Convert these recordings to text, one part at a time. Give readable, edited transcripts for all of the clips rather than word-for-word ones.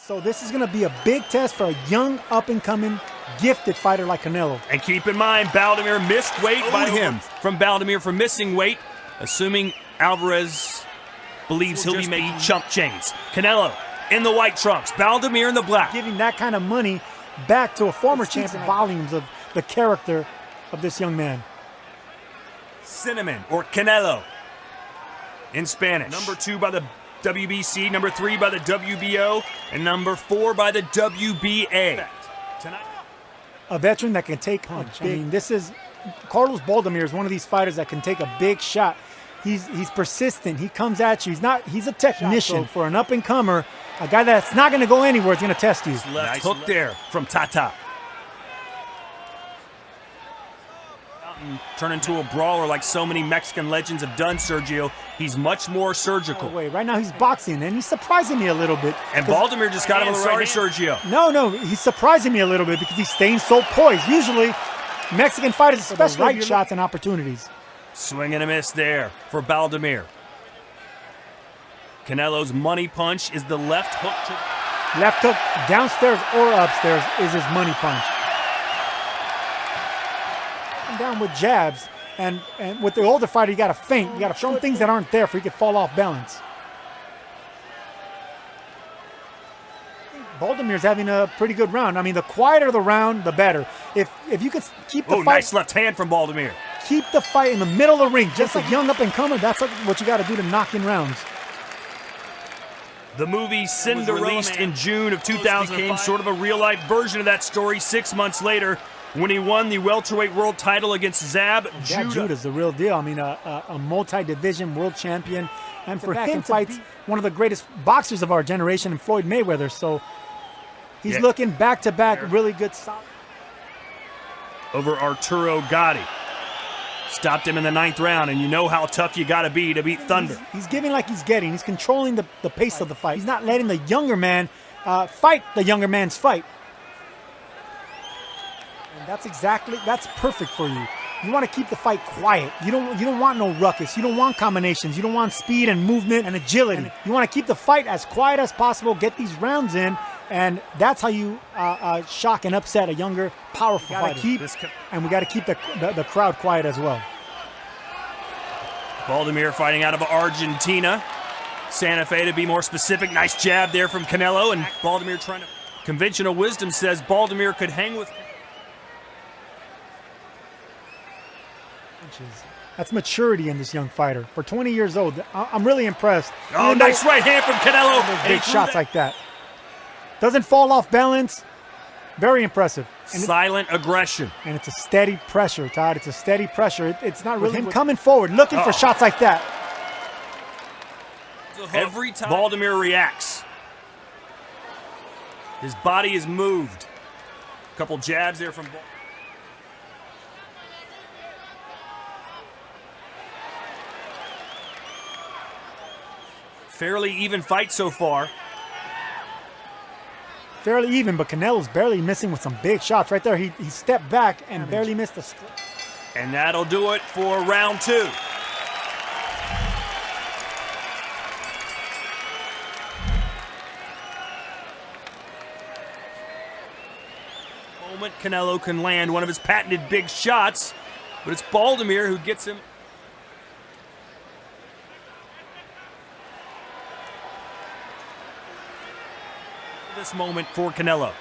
So this is going to be a big test for a young, up-and-coming, gifted fighter like Canelo. And keep in mind, Baldomir missed weight by him. From Baldomir for missing weight, assuming Alvarez believes he'll be making chump change. Canelo in the white trunks, Baldomir in the black. Giving that kind of money back to a former champion, volumes of the character of this young man. Cinnamon, or Canelo, in Spanish. Number 2 by the WBC, number 3 by the WBO, and number 4 by the WBA. Tonight, a veteran that can take a big, I mean, this is Carlos Baldomir is one of these fighters that can take a big shot. He's persistent. He comes at you. He's a technician. For an up-and-comer, a guy that's not going to go anywhere is going to test you. Nice hook there from Tata. Turn into a brawler like so many Mexican legends have done, Sergio. He's much more surgical. Right now he's boxing, and he's surprising me a little bit. And Baldomir just got him on the right, Sergio. No, he's surprising me a little bit because he's staying so poised. Usually, Mexican fighters, especially right shots and opportunities. Swing and a miss there for Baldomir. Canelo's money punch is the left hook. Left hook downstairs or upstairs is his money punch. Down with jabs, and with the older fighter, you got to feint. You got to show him things that aren't there for he could fall off balance. Baldomir's having a pretty good round. I mean, the quieter the round, the better. If you could keep the fight, nice left hand from Baldomir. Keep the fight in the middle of the ring, just a young up-and-comer. That's what you got to do to knock in rounds. The movie Cinderella, released in June of 2000, became sort of a real-life version of that story 6 months later, when he won the welterweight world title against Zab Judah. Judah's the real deal. I mean, a multi-division world champion. And for him to fight one of the greatest boxers of our generation, and Floyd Mayweather. So he's looking back-to-back, really good. Over Arturo Gatti. Stopped him in the 9th round, and you know how tough you got to be to beat Thunder. He's giving like he's getting. He's controlling the pace of the fight. He's not letting the younger man fight the younger man's fight. That's perfect for you. You want to keep the fight quiet. You don't want no ruckus. You don't want combinations. You don't want speed and movement and agility. You want to keep the fight as quiet as possible, get these rounds in, and that's how you shock and upset a younger, powerful fighter. And we got to keep the crowd quiet as well. Baldomir fighting out of Argentina. Santa Fe, to be more specific. Nice jab there from Canelo, and Baldomir trying to... Conventional wisdom says Baldomir could hang with... That's maturity in this young fighter. For 20 years old, I'm really impressed. Oh, nice right hand from Canelo. Big shots like that. Doesn't fall off balance. Very impressive. And silent aggression. And it's a steady pressure, Todd. It's a steady pressure. It's not really him coming forward, looking for shots like that. Every time Baldomir reacts, his body is moved. A couple jabs there from Baldomir. Fairly even fight so far. Fairly even, but Canelo's barely missing with some big shots. Right there, he stepped back and barely missed a strike. And that'll do it for round 2. Moment Canelo can land one of his patented big shots, but it's Baldomir who gets him. This moment for Canelo.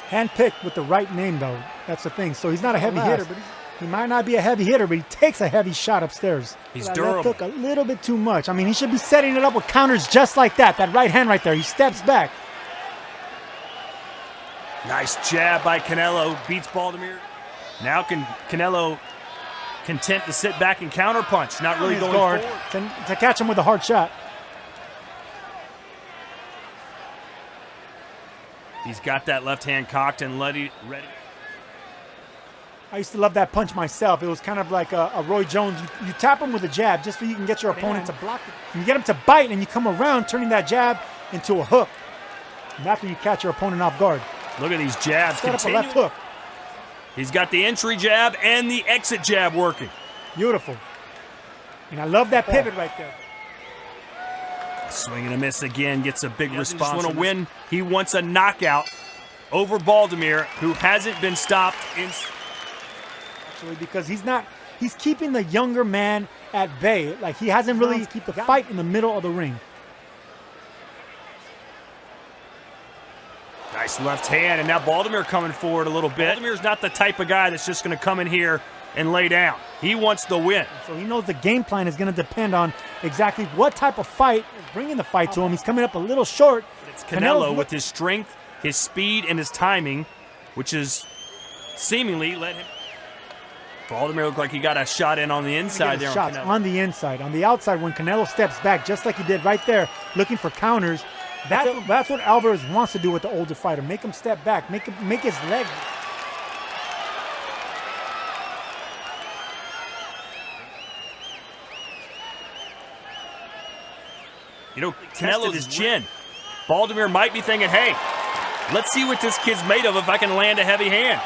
Handpicked with the right name, though. That's the thing. So he's not a heavy hitter, but he might not be a heavy hitter, but he takes a heavy shot upstairs. He's durable. That took a little bit too much. I mean, he should be setting it up with counters just like that. That right hand right there. He steps back. Nice jab by Canelo. Beats Baldomir. Now can Canelo content to sit back and counterpunch, not really going forward. To catch him with a hard shot. He's got that left hand cocked and ready. I used to love that punch myself. It was kind of like a Roy Jones. You tap him with a jab just so you can get your opponent to block it. And you get him to bite, and you come around turning that jab into a hook. And after you catch your opponent off guard. Look at these jabs. Set up a left hook. He's got the entry jab and the exit jab working. Beautiful. And I love that pivot right there. Swing and a miss again, gets a big response. He doesn't want to win. He wants a knockout over Baldomir, who hasn't been stopped. Actually, because he's keeping the younger man at bay. Like, he hasn't really keep the fight in the middle of the ring. Nice left hand, and now Baldomir coming forward a little bit. Baldomir's not the type of guy that's just going to come in here and lay down. He wants the win. So he knows the game plan is going to depend on exactly what type of fight is bringing the fight to him. He's coming up a little short. It's Canelo with his strength, his speed, and his timing, which is seemingly let him. Baldomir looked like he got a shot in on the inside there. Shots on the inside. On the outside, when Canelo steps back, just like he did right there, looking for counters, that's what Alvarez wants to do with the older fighter. Make him step back. Make his leg. You know, Canelo his chin. Baldomir might be thinking, hey, let's see what this kid's made of if I can land a heavy hand.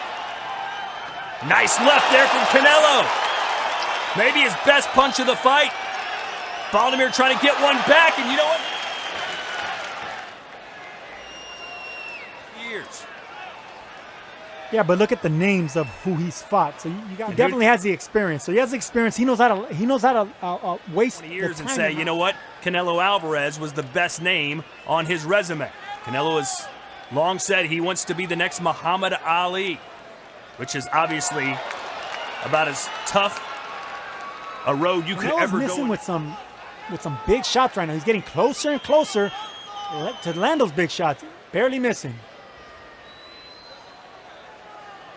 Nice left there from Canelo. Maybe his best punch of the fight. Baldomir trying to get one back, and you know what? Years. Yeah, but look at the names of who he's fought. So he definitely has the experience. So he has the experience. He knows how to waste 20 years the and time. say, you know what? Canelo Alvarez was the best name on his resume. Canelo has long said he wants to be the next Muhammad Ali, which is obviously about as tough a road you could ever go. Missing with some big shots right now. He's getting closer and closer to land those big shots. Barely missing.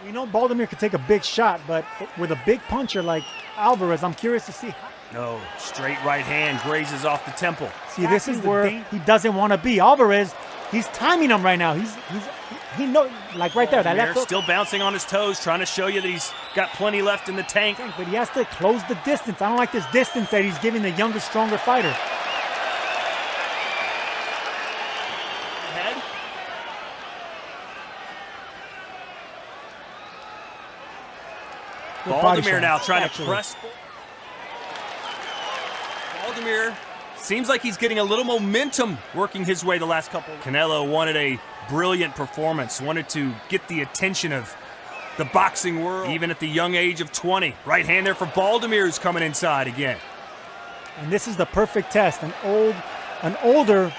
We know Baldomir could take a big shot, but with a big puncher like Alvarez, I'm curious to see. No, straight right hand grazes off the temple. See, this is where he doesn't want to be. Alvarez, he's timing him right now. He knows, like right there, that left hook. Still bouncing on his toes, trying to show you that he's got plenty left in the tank. But he has to close the distance. I don't like this distance that he's giving the younger, stronger fighter. Baldomir now trying to press. Baldomir seems like he's getting a little momentum working his way the last couple. Canelo wanted a brilliant performance, wanted to get the attention of the boxing world, even at the young age of 20. Right hand there for Baldomir, who's coming inside again. And this is the perfect test. An older.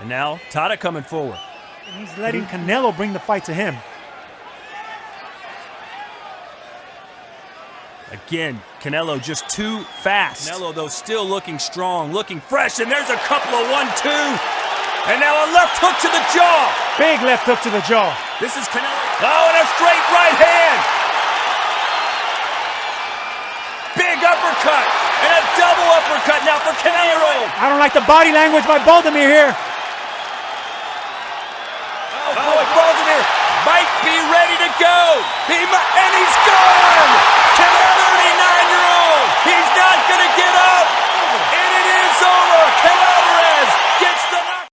And now Tada coming forward. And he's letting Canelo bring the fight to him. Again, Canelo just too fast. Canelo, though, still looking strong, looking fresh, and there's a couple of 1-2. And now a left hook to the jaw. Big left hook to the jaw. This is Canelo. Oh, and a straight right hand. Big uppercut, and a double uppercut now for Canelo. I don't like the body language by Baldomir here. Oh boy, Baldomir might be ready to go. And he's gone.